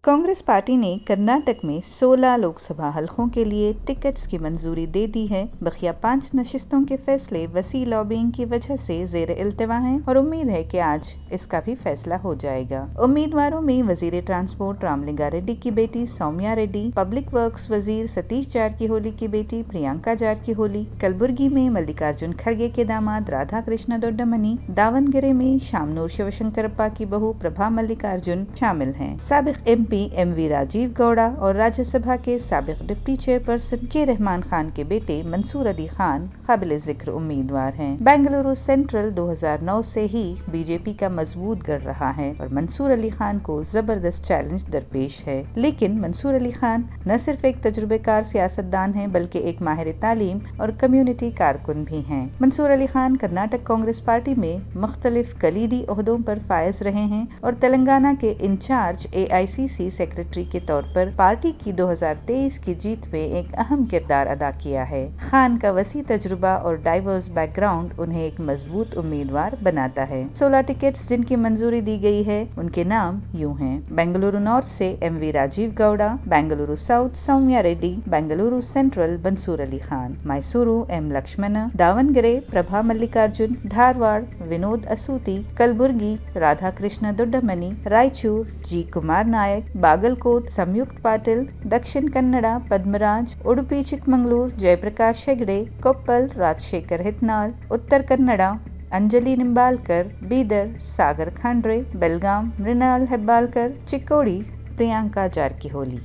Congress party ने कर्नाटक में 16 लोकसभा हलकों के लिए टिकट्स की मंजूरी दे दी है। बकिया 5 नशिस्तों के फैसले वसी लॉबिंग की वजह से जेर इल्तिवा हैं और उम्मीद है कि आज इसका भी फैसला हो जाएगा। उम्मीदवारों में वजीर ट्रांसपोर्ट रामलिंगा रेड्डी की बेटी सौम्या रेड्डी, पब्लिक वर्क्स वजीर सतीश जारकीहोली की बेटी प्रियंका जारकीहोली, कलबुर्गी में मल्लिकार्जुन खड़गे के दामाद राधा कृष्ण दोड्डमनी, दावनगेरे में शामनूर शिवशंकरप्पा की बहू प्रभा मल्लिकार्जुन शामिल हैं। साबिक MP MV राजीव गौड़ा और राज्यसभा के साबिक डिप्टी चेयरपर्सन के रहमान खान के बेटे मंसूर अली खान काबिल जिक्र उम्मीदवार हैं। बेंगलुरु सेंट्रल 2009 से ही बीजेपी का मजबूत गढ़ रहा है और मंसूर अली खान को जबरदस्त चैलेंज दरपेश है। लेकिन मंसूर अली खान न सिर्फ एक तजुर्बेकार सियासतदान हैं बल्कि एक माहिर तालीम और कम्युनिटी कारकुन भी हैं। मंसूर अली खान कर्नाटक कांग्रेस पार्टी में मुख्तलिफ कलीदी ओहदों पर फायज रहे हैं और तेलंगाना के इंचार्ज AICC सेक्रेटरी के तौर पर पार्टी की 2023 की जीत में एक अहम किरदार अदा किया है। खान का वसी तजुर्बा और डाइवर्स बैकग्राउंड उन्हें एक मजबूत उम्मीदवार बनाता है। 16 टिकट्स जिनकी मंजूरी दी गई है उनके नाम यूं हैं। बेंगलुरु नॉर्थ से MV Rajeev Gowda, Bengaluru south Sowmya Reddy, Bengaluru central Mansoor Ali Khan, Mysuru M Lakshman, Davanagere Prabha Mallikarjun, Dharwad Vinod Asooti, Kalaburagi Radha Krishna Doddamani, Raichur G Kumar Naik, Bagalkot Samyukta Patil, दक्षिण कन्नड़ा पद्मराज, उडुपी चिकमंगलूर जयप्रकाश हेगड़े, कोप्पल राजशेखर हितनाल, उत्तर कन्नड़ा अंजलि निंबालकर, बीदर सागर खांड्रे, बेलगाम मृणाल हेब्बालकर, चिक्कोड़ी प्रियंका जारकीहोली।